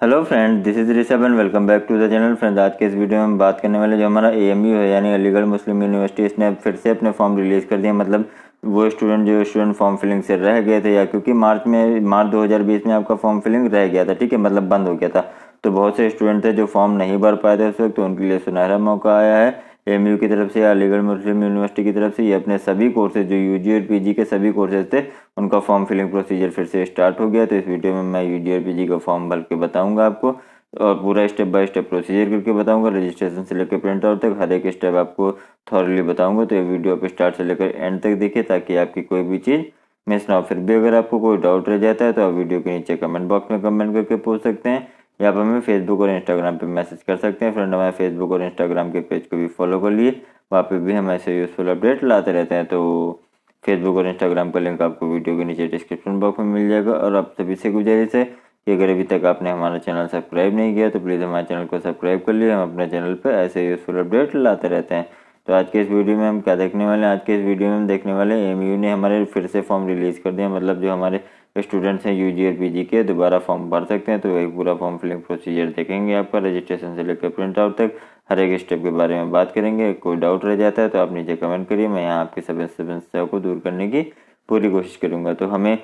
Hello friend, this is Rishabh and welcome back to the channel. Friends, आज के इस video में हम बात करने वाले जो हमारा एएमयू है यानी अलीगढ़ मुस्लिम यूनिवर्सिटी, इसने अब फिर से अपने फॉर्म रिलीज़ कर दिए। मतलब वो स्टूडेंट फॉर्म फिलिंग से रह गए थे, या क्योंकि मार्च 2020 में आपका फॉर्म फिलिंग रह गया था, ठीक है, मतलब बंद हो गया था। तो बहुत से स्टूडेंट थे जो फॉर्म नहीं भर पाए थे उस वक्त, तो उनके लिए सुनहरा मौका आया है एएमयू की तरफ से या अलीगढ़ मुस्लिम यूनिवर्सिटी की तरफ से। ये अपने सभी कोर्सेज जो यूजी और पीजी के सभी कोर्सेज थे उनका फॉर्म फिलिंग प्रोसीजर फिर से स्टार्ट हो गया। तो इस वीडियो में मैं यूजी और पीजी का फॉर्म भर के बताऊंगा आपको, और पूरा स्टेप बाय स्टेप प्रोसीजर करके बताऊंगा। रजिस्ट्रेशन से लेकर प्रिंट आउट तक हर एक स्टेप आपको थॉरली बताऊंगा। तो ये वीडियो आप स्टार्ट से लेकर एंड तक देखिए ताकि आपकी कोई भी चीज़ मिस ना हो। फिर भी अगर आपको कोई डाउट रह जाता है तो आप वीडियो के नीचे कमेंट बॉक्स में कमेंट करके पूछ सकते हैं, या आप हमें फेसबुक और इंस्टाग्राम पे मैसेज कर सकते हैं। फ्रेंड, हमारे फेसबुक और इंस्टाग्राम के पेज को भी फॉलो कर लिए, वहाँ पे भी हम ऐसे यूजफुल अपडेट लाते रहते हैं। तो फेसबुक और इंस्टाग्राम का लिंक आपको वीडियो के नीचे डिस्क्रिप्शन बॉक्स में मिल जाएगा। और आप सभी से गुजारिश है कि अगर अभी तक आपने हमारा चैनल सब्सक्राइब नहीं किया तो प्लीज़ हमारे चैनल को सब्सक्राइब कर लिए। हम अपने चैनल पे ऐसे यूजफुल अपडेट लाते रहते हैं। तो आज के इस वीडियो में हम क्या देखने वाले हैं? आज के इस वीडियो में हम देखने वाले हैं एएमयू ने हमारे फिर से फॉर्म रिलीज़ कर दिया। मतलब जो हमारे स्टूडेंट्स हैं यूजी और पीजी के, दोबारा फॉर्म भर सकते हैं। तो एक पूरा फॉर्म फिलिंग प्रोसीजर देखेंगे, आपका रजिस्ट्रेशन से लेकर प्रिंट आउट तक हर एक स्टेप के बारे में बात करेंगे। कोई डाउट रह जाता है तो आप नीचे कमेंट करिए, मैं यहाँ आपकी सभी समस्याओं को दूर करने की पूरी कोशिश करूँगा। तो हमें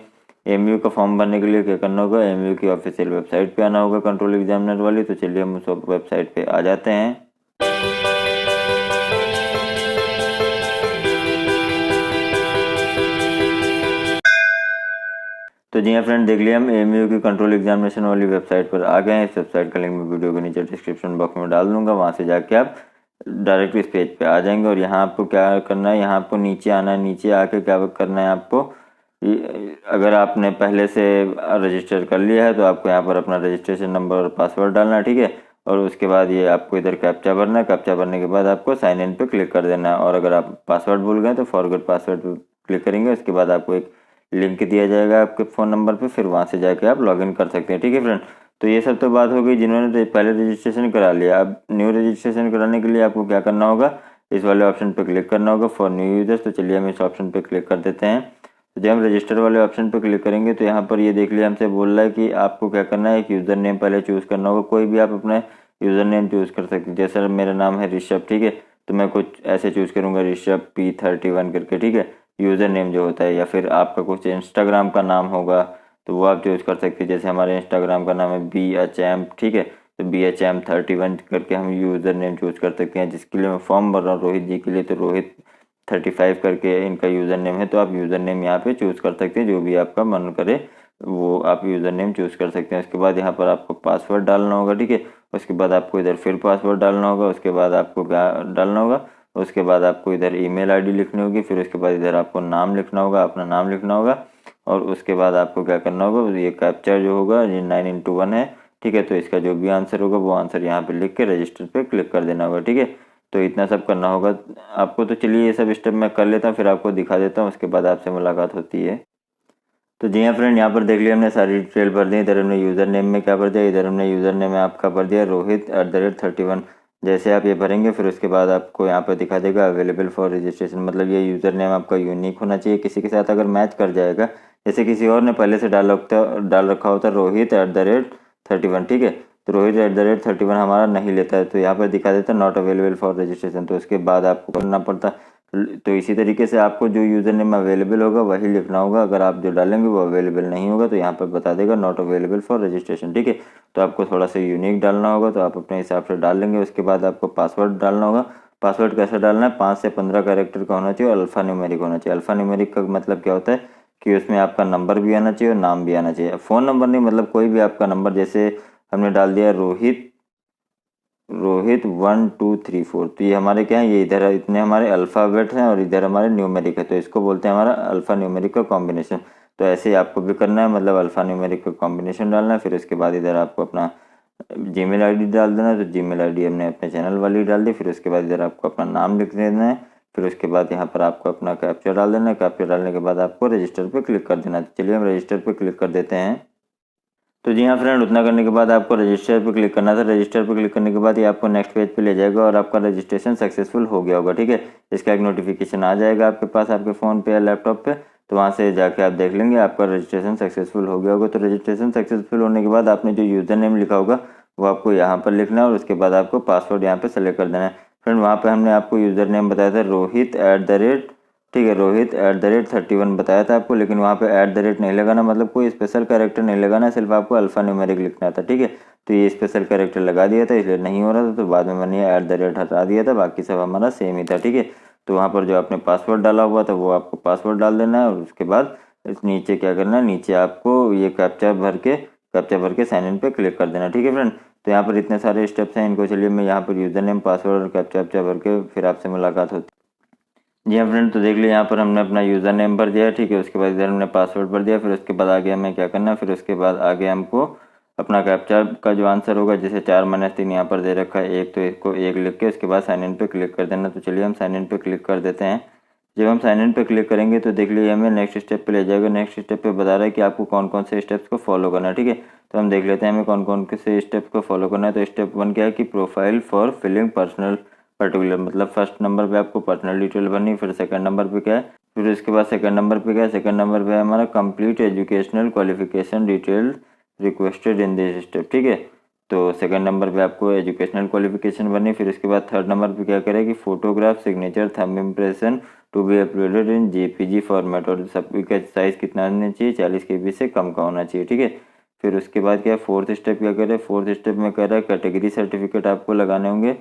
एएमयू का फॉर्म भरने के लिए क्या करना होगा? एएमयू की ऑफिशियल वेबसाइट पे आना होगा, कंट्रोल एग्जामिनर वाली। तो चलिए हम उस वेबसाइट पे आ जाते हैं। तो जी हाँ फ्रेंड, देख लिया हम एएमयू की कंट्रोल एग्जामिनेशन वाली वेबसाइट पर आ गए हैं। इस वेबसाइट का लिंक मैं वीडियो के नीचे डिस्क्रिप्शन बॉक्स में डाल दूंगा, वहाँ से जाके आप डायरेक्ट इस पेज पे आ जाएंगे। और यहाँ आपको क्या करना है, यहाँ आपको नीचे आना है। नीचे आके क्या करना है आपको, अगर आपने पहले से रजिस्टर कर लिया है तो आपको यहाँ पर अपना रजिस्ट्रेशन नंबर और पासवर्ड डालना है, ठीक है। और उसके बाद ये आपको इधर कैप्चा भरना है। कैप्चा भरने के बाद आपको साइन इन पे क्लिक कर देना है। और अगर आप पासवर्ड भूल गए तो फॉरगेट पासवर्ड पे क्लिक करेंगे। उसके बाद आपको एक लिंक दिया जाएगा आपके फ़ोन नंबर पे, फिर वहाँ से जाके आप लॉगिन कर सकते हैं, ठीक है फ्रेंड। तो ये सब तो बात हो गई जिन्होंने पहले रजिस्ट्रेशन करा लिया। अब न्यू रजिस्ट्रेशन कराने के लिए आपको क्या करना होगा, इस वाले ऑप्शन पे क्लिक करना होगा फॉर न्यू यूजर्स। तो चलिए हम इस ऑप्शन पे क्लिक कर देते हैं। तो जब हम रजिस्टर वाले ऑप्शन पे क्लिक करेंगे तो यहाँ पर ये देख लिया, हमसे बोल रहा है कि आपको क्या करना है, एक यूज़र नेम पहले चूज़ करना होगा। कोई भी आप अपना यूज़र नेम चूज़ कर सकते हैं। जैसे मेरा नाम है ऋषभ, ठीक है, तो मैं कुछ ऐसे चूज़ करूँगा, ऋषभ P31 करके, ठीक है, यूज़र नेम जो होता है। या फिर आपका कुछ इंस्टाग्राम का नाम होगा तो वो आप चूज़ कर सकते हैं। जैसे हमारे इंस्टाग्राम का नाम है BHM, ठीक है, तो BHM31 करके हम यूज़र नेम चूज़ कर सकते हैं। जिसके लिए मैं फॉर्म भर रहा हूँ रोहित जी के लिए, तो रोहित35 करके इनका यूज़र नेम है। तो आप यूज़र नेम यहाँ पे चूज़ कर सकते हैं, जो भी आपका मन करे वो आप यूज़र नेम चूज़ कर सकते हैं। उसके बाद यहाँ पर आपको पासवर्ड डालना होगा, ठीक है। उसके बाद आपको इधर फिर पासवर्ड डालना होगा। उसके बाद आपको क्या डालना होगा, उसके बाद आपको इधर ईमेल आईडी लिखनी होगी। फिर उसके बाद इधर आपको नाम लिखना होगा, अपना नाम लिखना होगा। और उसके बाद आपको क्या करना होगा, ये कैप्चर जो होगा ये 9x1 है, ठीक है। तो इसका जो भी आंसर होगा वो आंसर यहाँ पे लिख के रजिस्टर पे क्लिक कर देना होगा, ठीक है। तो इतना सब करना होगा आपको। तो चलिए ये सब स्टेप मैं कर लेता हूँ, फिर आपको दिखा देता हूँ, उसके बाद आपसे मुलाकात होती है। तो जी हाँ फ्रेंड, यहाँ पर देख लिया हमने सारी डिटेल भर दी। इधर हमने यूज़र नेम में क्या भर दिया, इधर हमने यूज़र नेम में आपका भर दिया Rohit@31। जैसे आप ये भरेंगे फिर उसके बाद आपको यहाँ पर दिखा देगा अवेलेबल फॉर रजिस्ट्रेशन। मतलब ये यूज़र नेम आपका यूनिक होना चाहिए, किसी के साथ अगर मैच कर जाएगा, जैसे किसी और ने पहले से डाल रखा होता Rohit@31, ठीक है, तो Rohit@31 हमारा नहीं लेता है, तो यहाँ पर दिखा देता है नॉट अवेलेबल फॉर रजिस्ट्रेशन। तो उसके बाद आपको करना पड़ता। तो इसी तरीके से आपको जो यूज़र नेम अवेलेबल होगा वही लिखना होगा। अगर आप जो डालेंगे वो अवेलेबल नहीं होगा तो यहाँ पर बता देगा नॉट अवेलेबल फॉर रजिस्ट्रेशन, ठीक है। तो आपको थोड़ा सा यूनिक डालना होगा, तो आप अपने हिसाब से डाल लेंगे। उसके बाद आपको पासवर्ड डालना होगा। पासवर्ड कैसा डालना है, 5 से 15 कैरेक्टर का होना चाहिए और अल्फ़ा न्यूमेरिक होना चाहिए। अल्फ़ा न्यूमेरिक का मतलब क्या होता है कि उसमें आपका नंबर भी आना चाहिए और नाम भी आना चाहिए। फ़ोन नंबर नहीं, मतलब कोई भी आपका नंबर। जैसे हमने डाल दिया रोहित 1 2 3 4, तो ये हमारे क्या है, ये इधर इतने हमारे अल्फ़ाबेट हैं और इधर हमारे न्यूमेरिक है, तो इसको बोलते हैं हमारा अल्फ़ा न्यूमेरिक का कॉम्बिनेशन। तो ऐसे ही आपको भी करना है, मतलब अल्फ़ा न्यूमेरिक का कॉम्बिनेशन डालना है। फिर उसके बाद इधर आपको अपना जीमेल आईडी डाल देना है। तो जीमेल आईडी हमने अपने चैनल वाली डाल दी। फिर उसके बाद इधर आपको अपना नाम लिख देना है। फिर उसके बाद यहाँ पर आपको अपना कैप्चा डाल देना है। कैप्चा डालने के बाद आपको रजिस्टर पर क्लिक कर देना है। तो चलिए हम रजिस्टर पर क्लिक कर देते हैं। तो जी हाँ फ्रेंड, उतना करने के बाद आपको रजिस्टर पर क्लिक करना था। रजिस्टर पर क्लिक करने के बाद ये आपको नेक्स्ट पेज पे ले जाएगा और आपका रजिस्ट्रेशन सक्सेसफुल हो गया होगा, ठीक है। इसका एक नोटिफिकेशन आ जाएगा आपके पास, आपके फ़ोन पे या लैपटॉप पे। तो वहाँ से जाके आप देख लेंगे आपका रजिस्ट्रेशन सक्सेसफुल हो गया होगा। तो रजिस्ट्रेशन सक्सेसफुल होने के बाद आपने जो यूज़र नेम लिखा होगा वो आपको यहाँ पर लिखना है और उसके बाद आपको पासवर्ड यहाँ पे सेलेक्ट कर देना है। फ्रेंड वहाँ पे हमने आपको यूज़र नेम बताया था रोहित @ ठीक है, रोहित @31 बताया था आपको, लेकिन वहाँ पे @ नहीं लगाना, मतलब कोई स्पेशल कैरेक्टर नहीं लगाना, सिर्फ आपको अल्फा न्यूमेरिक लिखना था। ठीक है, तो ये स्पेशल कैरेक्टर लगा दिया था इसलिए नहीं हो रहा था, तो बाद में मैंने @ हटा दिया था, बाकी सब हमारा सेम ही था। ठीक है, तो वहाँ पर जो आपने पासवर्ड डाला हुआ था वो आपको पासवर्ड डाल देना है और उसके बाद इस नीचे क्या करना है, नीचे आपको ये कैप्चा भर के साइन इन पे क्लिक कर देना। ठीक है फ्रेंड, तो यहाँ पर इतने सारे स्टेप्स हैं, इनको चलिए मैं यहाँ पर यूज़र नेम पासवर्ड और कैप्चा भर के फिर आपसे मुलाकात होती है। जी हाँ फ्रेंड, तो देख लिया यहाँ पर हमने अपना यूज़र नेम भर दिया। ठीक है, उसके बाद इधर हमने पासवर्ड भर दिया, फिर उसके बाद आगे हमें क्या करना है, फिर उसके बाद आगे हमको अपना कैप्चा का जो आंसर होगा, जैसे 4-3 यहाँ पर दे रखा है एक, तो इसको 1 लिख के उसके बाद साइन इन पे क्लिक कर देना। तो चलिए हम साइन इन पे क्लिक कर देते हैं। जब हम साइन इन पे क्लिक करेंगे तो देख लीजिए हमें नेक्स्ट स्टेप पे ले जाएगा। नेक्स्ट स्टेप पे बता रहा है कि आपको कौन कौन से स्टेप्स को फॉलो करना है। ठीक है, तो हम देख लेते हैं हमें कौन कौन से स्टेप्स को फॉलो करना है। तो स्टेप 1 क्या है कि profile for filling personal particular, मतलब फर्स्ट नंबर पे आपको पर्सनल डिटेल भरनी, फिर सेकंड नंबर पे क्या है, फिर उसके बाद सेकंड नंबर पे क्या है, सेकंड नंबर पे है हमारा complete educational qualification detail requested in this step. ठीक है, तो सेकंड नंबर पे आपको एजुकेशनल क्वालिफिकेशन भरनी, फिर उसके बाद थर्ड नंबर पे क्या करें कि photograph signature thumb impression to be uploaded in JPG format, और सब का साइज कितना होना चाहिए, 40 KB से कम का होना चाहिए। ठीक है, फिर उसके बाद क्या फोर्थ स्टेप क्या करें, फोर्थ स्टेप में कह रहा है कैटेगरी सर्टिफिकेट आपको लगाने होंगे।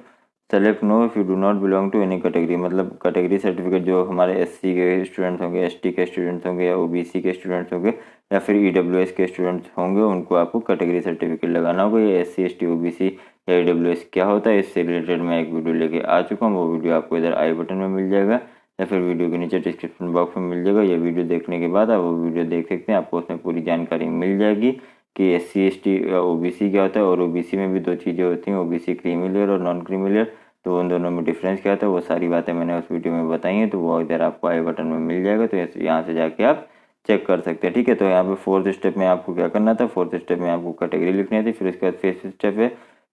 Select no if you do not belong to any category, मतलब कैटेगरी सर्टिफिकेट जो हमारे SC के स्टूडेंट्स होंगे, ST के स्टूडेंट्स होंगे या OBC के स्टूडेंट्स होंगे या फिर EWS के स्टूडेंट्स होंगे, उनको आपको कैटेगरी सर्टिफिकेट लगाना होगा। ये SC ST OBC या EWS क्या होता है इससे रिलेटेड मैं एक वीडियो लेके आ चुका हूँ, वो वीडियो आपको इधर आई बटन में मिल जाएगा या फिर वीडियो के नीचे डिस्क्रिप्शन बॉक्स में मिल जाएगा। ये वीडियो देखने के बाद आप वो वीडियो देख सकते हैं, आपको उसमें पूरी जानकारी मिल जाएगी कि SC ST या OBC क्या होता है, और OBC में भी 2 चीज़ें होती हैं, OBC क्रीमी लेयर और नॉन क्रीमी लेयर, तो उन दोनों में डिफरेंस क्या होता है वो सारी बातें मैंने उस वीडियो में बताई हैं, तो वो इधर आपको आई बटन में मिल जाएगा, तो यहाँ से जाके आप चेक कर सकते हैं। ठीक है, तो यहाँ पे फोर्थ स्टेप में आपको क्या करना था, फोर्थ स्टेप में आपको कैटेगरी लिखनी थी, फिर उसके बाद फिफ्थ स्टेप है,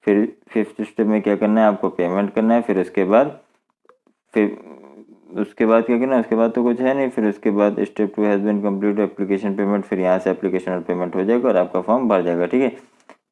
फिर फिफ्थ स्टेप में क्या करना है, आपको पेमेंट करना है, फिर उसके बाद क्या करना है, उसके बाद तो कुछ है नहीं, फिर उसके बाद step 2 has been complete application payment, फिर यहाँ से एप्लीकेशन और पेमेंट हो जाएगा और आपका फॉर्म भर जाएगा। ठीक है,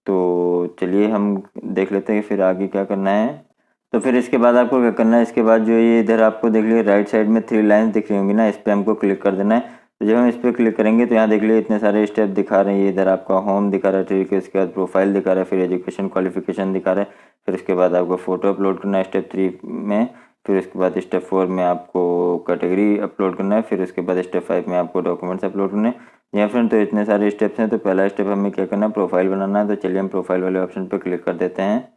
तो चलिए हम देख लेते हैं फिर आगे क्या करना है। तो फिर इसके बाद आपको क्या करना है, इसके बाद जो ये इधर आपको देख लीजिए राइट साइड में 3 लाइन्स दिख रही होंगी ना, इस पर हमको क्लिक कर देना है। तो जब हम इस पर क्लिक करेंगे तो यहाँ देख लीजिए इतने सारे स्टेप दिखा रहे हैं, इधर आपका होम दिखा रहा है, ठीक है, उसके बाद प्रोफाइल दिखा रहा है, फिर एजुकेशन क्वालिफिकेशन दिखा रहा है, फिर उसके बाद आपको फोटो अपलोड करना है स्टेप 3 में, फिर उसके बाद स्टेप 4 में आपको कैटेगरी अपलोड करना है, फिर उसके बाद स्टेप 5 में आपको डॉक्यूमेंट्स अपलोड करने हैं। यहाँ फ्रेंड तो इतने सारे स्टेप्स हैं, तो पहला स्टेप हमें क्या करना है, प्रोफाइल बनाना है। तो चलिए हम प्रोफाइल वाले ऑप्शन पर क्लिक कर देते हैं।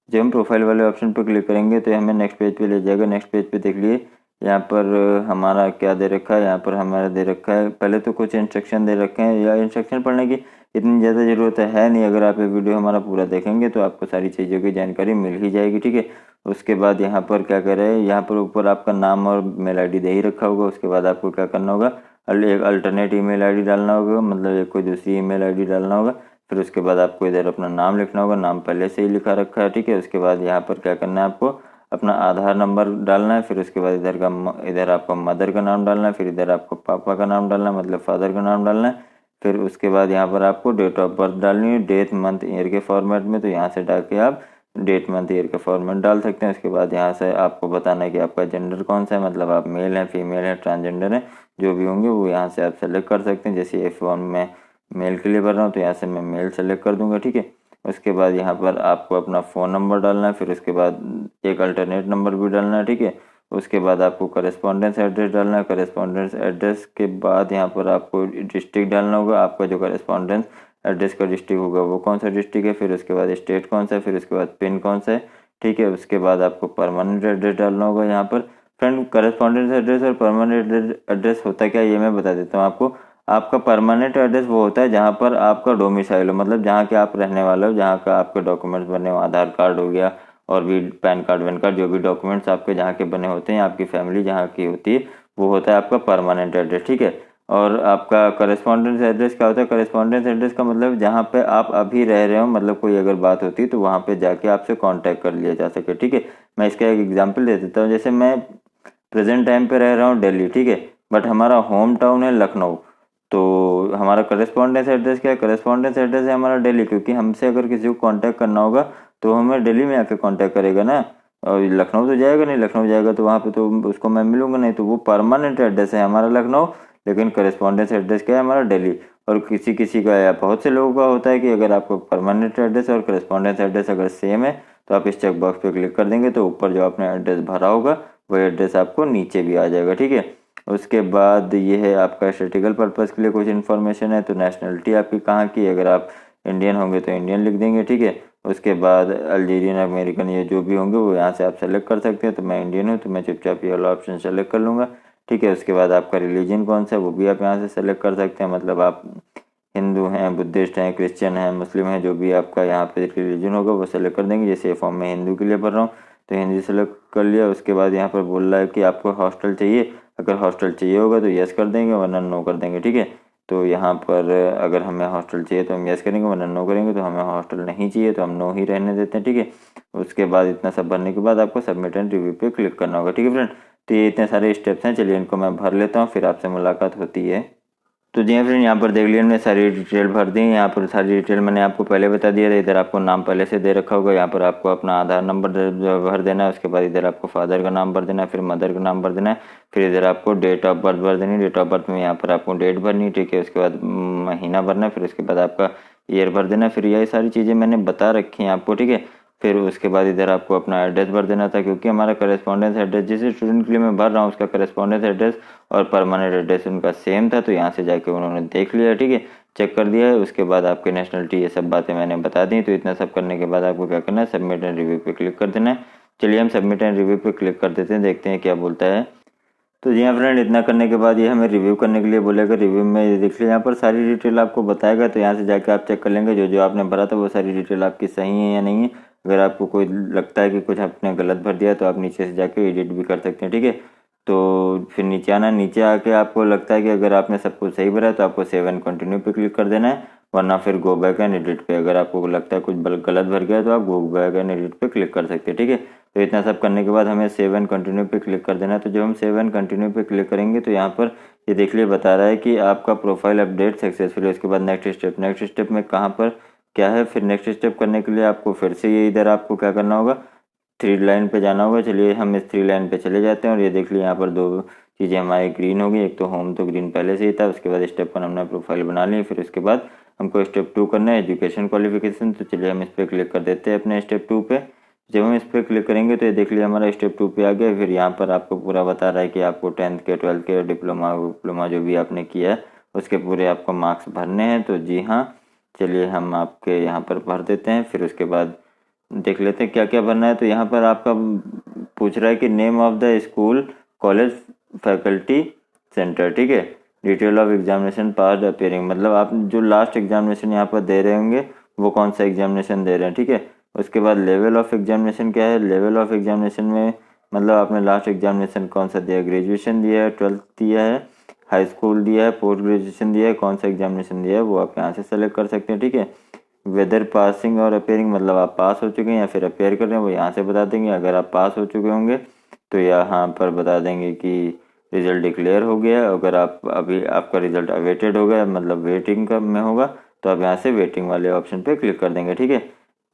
जब हम प्रोफाइल वाले ऑप्शन पर क्लिक करेंगे तो हमें नेक्स्ट पेज पे ले जाएगा। नेक्स्ट पेज पे देख लिए यहाँ पर हमारा क्या दे रखा है, यहाँ पर हमारा दे रखा है, पहले तो कुछ इंस्ट्रक्शन दे रखे हैं, या इंस्ट्रक्शन पढ़ने की इतनी ज़्यादा ज़रूरत है नहीं, अगर आप ये वीडियो हमारा पूरा देखेंगे तो आपको सारी चीज़ों की जानकारी मिल ही जाएगी। ठीक है, उसके बाद यहाँ पर क्या करें, यहाँ पर ऊपर आपका नाम और मेल ID दे ही रखा होगा। उसके बाद आपको क्या करना होगा, एक अल्टरनेट ईमेल ID डालना होगा, मतलब एक कोई दूसरी ईमेल ID डालना होगा। फिर उसके बाद आपको इधर अपना नाम लिखना होगा, नाम पहले से ही लिखा रखा है। ठीक है, उसके बाद यहाँ पर क्या करना है, आपको अपना आधार नंबर डालना है, फिर उसके बाद इधर आपका मदर का नाम डालना है, फिर इधर आपको पापा का नाम डालना है, मतलब फादर का नाम डालना है। फिर उसके बाद यहाँ पर आपको डेट ऑफ बर्थ डालनी है, डेट मंथ ईयर के फॉर्मेट में, तो यहाँ से डाल के आप डेट मंथ ईयर का फॉर्मेट डाल सकते हैं। उसके बाद यहाँ से आपको बताना है कि आपका जेंडर कौन सा है, मतलब आप मेल हैं, फीमेल हैं, ट्रांसजेंडर हैं, जो भी होंगे वो यहाँ से आप सेलेक्ट कर सकते हैं। जैसे F1 में मेल के लिए भर रहा हूँ तो यहाँ से मैं मेल सेलेक्ट कर दूंगा। ठीक है, उसके बाद यहाँ पर आपको अपना फ़ोन नंबर डालना है, फिर उसके बाद एक अल्टरनेट नंबर भी डालना है। ठीक है, उसके बाद आपको करेस्पॉन्डेंस एड्रेस डालना है। करेस्पॉन्डेंस एड्रेस के बाद यहाँ पर आपको डिस्ट्रिक्ट डालना होगा, आपका जो करेस्पॉन्डेंस एड्रेस का डिस्ट्रिक्ट होगा वो कौन सा डिस्ट्रिक्ट है, फिर उसके बाद स्टेट कौन सा है, फिर उसके बाद पिन कौन सा है। ठीक है, उसके बाद आपको परमानेंट एड्रेस डालना होगा। यहाँ पर फ्रेंड करेस्पॉन्डेंस एड्रेस और परमानेंट एड्रेस होता क्या ये मैं बता देता हूँ आपको। आपका परमानेंट एड्रेस वो होता है जहाँ पर आपका डोमिसाइल हो, मतलब जहाँ के आप रहने वाले हो, जहाँ का आपके डॉक्यूमेंट्स बने हो, आधार कार्ड हो गया और भी पैन कार्ड वैन कार्ड, जो भी डॉक्यूमेंट्स आपके जहाँ के बने होते हैं, आपकी फैमिली जहाँ की होती है, वो होता है आपका परमानेंट एड्रेस। ठीक है, और आपका करेस्पॉन्डेंस एड्रेस क्या होता है, करेस्पॉन्डेंस एड्रेस का मतलब जहाँ पे आप अभी रह रहे हो, मतलब कोई अगर बात होती है तो वहाँ पे जाके आपसे कांटेक्ट कर लिया जा सके। ठीक है, मैं इसका एक एग्जांपल दे देता हूँ। जैसे मैं प्रेजेंट टाइम पे रह रहा हूँ दिल्ली, ठीक है, बट हमारा होम टाउन है लखनऊ। तो हमारा करेस्पॉन्डेंस एड्रेस क्या है? करेस्पॉन्डेंस एड्रेस है हमारा दिल्ली, क्योंकि हमसे अगर किसी को कांटेक्ट करना होगा तो हमें दिल्ली में आके कांटेक्ट करेगा ना, और लखनऊ तो जाएगा नहीं। लखनऊ जाएगा तो वहाँ पे तो उसको मैं मिलूंगा नहीं। तो वो परमानेंट एड्रेस है हमारा लखनऊ, लेकिन करेस्पॉन्डेंस एड्रेस क्या है? हमारा दिल्ली। और किसी किसी का या बहुत से लोगों का होता है कि अगर आपको परमानेंट एड्रेस और करेस्पॉन्डेंस एड्रेस अगर सेम है तो आप इस चेक बॉक्स पे क्लिक कर देंगे तो ऊपर जो आपने एड्रेस भरा होगा वही एड्रेस आपको नीचे भी आ जाएगा, ठीक है। उसके बाद ये है आपका स्टैटिकल पर्पज़ के लिए कुछ इन्फॉर्मेशन है। तो नेशनलिटी आपकी कहाँ की, अगर आप इंडियन होंगे तो इंडियन लिख देंगे, ठीक है। उसके बाद अल्जीरियन, अमेरिकन, ये जो भी होंगे वो यहाँ से आप सेलेक्ट कर सकते हैं। तो मैं इंडियन हूँ तो मैं चुपचाप ये वाला ऑप्शन सेलेक्ट कर लूँगा, ठीक है। उसके बाद आपका रिलीजन कौन सा है वो भी आप यहाँ से सेलेक्ट कर सकते हैं, मतलब आप हिंदू हैं, बुद्धिस्ट हैं, क्रिश्चियन हैं, मुस्लिम हैं, जो भी आपका यहाँ पे रिलीजन होगा वो सेलेक्ट कर देंगे। जैसे फॉर्म में हिंदू के लिए भर रहा हूँ तो हिंदी सेलेक्ट कर लिया। उसके बाद यहाँ पर बोल रहा है कि आपको हॉस्टल चाहिए, अगर हॉस्टल चाहिए होगा तो यस कर देंगे वरना नो कर देंगे, ठीक है। तो यहाँ पर अगर हमें हॉस्टल चाहिए तो हम यस करेंगे, वरना नो करेंगे। तो हमें हॉस्टल नहीं चाहिए तो हम नो ही रहने देते हैं, ठीक है। उसके बाद इतना सब भरने के बाद आपको सबमिट एंड रिव्यू पे क्लिक करना होगा, ठीक है फ्रेंड। तो ये इतने सारे स्टेप्स हैं, चलिए इनको मैं भर लेता हूँ फिर आपसे मुलाकात होती है। तो जी हाँ फ्रेंड, यहाँ पर देख लिया मैंने सारी डिटेल भर दी। यहाँ पर सारी डिटेल मैंने आपको पहले बता दिया था। इधर आपको नाम पहले से दे रखा होगा, यहाँ पर आपको अपना आधार नंबर भर देना है। उसके बाद इधर आपको फादर का नाम भर देना है, फिर मदर का नाम भर देना है, फिर इधर आपको डेट ऑफ बर्थ भर देनी है। डेट ऑफ बर्थ में यहाँ पर आपको डेट भरनी है, ठीक है। उसके बाद महीना भरना है, फिर उसके बाद आपका ईयर भर देना है। फिर यही सारी चीज़ें मैंने बता रखी हैं आपको, ठीक है। फिर उसके बाद इधर आपको अपना एड्रेस भर देना था, क्योंकि हमारा करेस्पॉन्डेंस एड्रेस जिस स्टूडेंट के लिए मैं भर रहा हूँ उसका करेस्पॉन्डेंस एड्रेस और परमानेंट एड्रेस उनका सेम था। तो यहाँ से जाके उन्होंने देख लिया, ठीक है, चेक कर दिया है। उसके बाद आपकी नेशनलिटी, ये सब बातें मैंने बता दी। तो इतना सब करने के बाद आपको क्या करना है? सबमिट एंड रिव्यू पे क्लिक कर देना है। चलिए हम सबमिट एंड रिव्यू पे क्लिक कर देते हैं, देखते हैं क्या बोलता है। तो जी हाँ फ्रेंड, इतना करने के बाद ये हमें रिव्यू करने के लिए बोलेगा। रिव्यू में ये देख लिया, यहाँ पर सारी डिटेल आपको बताएगा। तो यहाँ से जाके आप चेक कर लेंगे जो जो आपने भरा था वो सारी डिटेल आपकी सही है या नहीं है। अगर आपको कोई लगता है कि कुछ आपने गलत भर दिया तो आप नीचे से जाके एडिट भी कर सकते हैं, ठीक है। तो फिर नीचे आना, नीचे आके आपको लगता है कि अगर आपने सब कुछ सही भरा है तो आपको सेव एंड कंटिन्यू पे क्लिक कर देना है, वरना फिर गो बैक एंड एडिट पे। अगर आपको लगता है कुछ गलत भर गया तो आप गो बैक एंड एडिट पे क्लिक कर सकते हैं, ठीक है। तो इतना सब करने के बाद हमें सेव एंड कंटिन्यू पे क्लिक कर देना है। तो जब हम सेव एंड कंटिन्यू पे क्लिक करेंगे तो यहाँ पर ये देख लिए बता रहा है कि आपका प्रोफाइल अपडेट सक्सेसफुल। उसके बाद नेक्स्ट स्टेप में कहाँ पर क्या है, फिर नेक्स्ट स्टेप करने के लिए आपको फिर से ये इधर आपको क्या करना होगा? थ्री लाइन पे जाना होगा। चलिए हम इस थ्री लाइन पे चले जाते हैं और ये देख लिया यहाँ पर दो चीज़ें हमारी ग्रीन होगी। एक तो होम तो ग्रीन पहले से ही था। उसके बाद स्टेप 1 हमने प्रोफाइल बना ली। फिर उसके बाद हमको स्टेप 2 करना है, एजुकेशन क्वालिफिकेशन। तो चलिए हम इस पर क्लिक कर देते हैं अपने स्टेप 2 पे। जब हम इस पर क्लिक करेंगे तो ये देख लिया हमारा स्टेप 2 पे आ गया। फिर यहाँ पर आपको पूरा बता रहा है कि आपको 10th के 12th के डिप्लोमा जो भी आपने किया है उसके पूरे आपको मार्क्स भरने हैं। तो जी हाँ, चलिए हम आपके यहाँ पर भर देते हैं। फिर उसके बाद देख लेते हैं क्या क्या भरना है। तो यहाँ पर आपका पूछ रहा है कि name of the school, college, faculty, centre, ठीक है। Detail of examination pass appearing, मतलब आप जो लास्ट एग्जामिनेशन यहाँ पर दे रहे होंगे वो कौन सा एग्जामिनेशन दे रहे हैं, ठीक है। उसके बाद लेवल ऑफ एग्जामिनेशन क्या है? लेवल ऑफ एग्जामिनेशन में मतलब आपने लास्ट एग्जामिनेशन कौन सा दिया है? ग्रेजुएशन दिया है, 12th दिया है, हाई स्कूल दिया है, पोस्ट ग्रेजुएशन दिया है, कौन सा एग्जामिनेशन दिया है वो आप यहाँ से सेलेक्ट कर सकते हैं, ठीक है। वेदर पासिंग और अपेयरिंग, मतलब आप पास हो चुके हैं या फिर अपेयर कर रहे हैं वो यहाँ से बता देंगे। अगर आप पास हो चुके होंगे तो यहाँ पर बता देंगे कि रिजल्ट डिक्लेयर हो गया। अगर आप अभी आपका रिजल्ट अवेटेड होगा मतलब वेटिंग का में होगा तो आप यहाँ से वेटिंग वाले ऑप्शन पे क्लिक कर देंगे, ठीक है।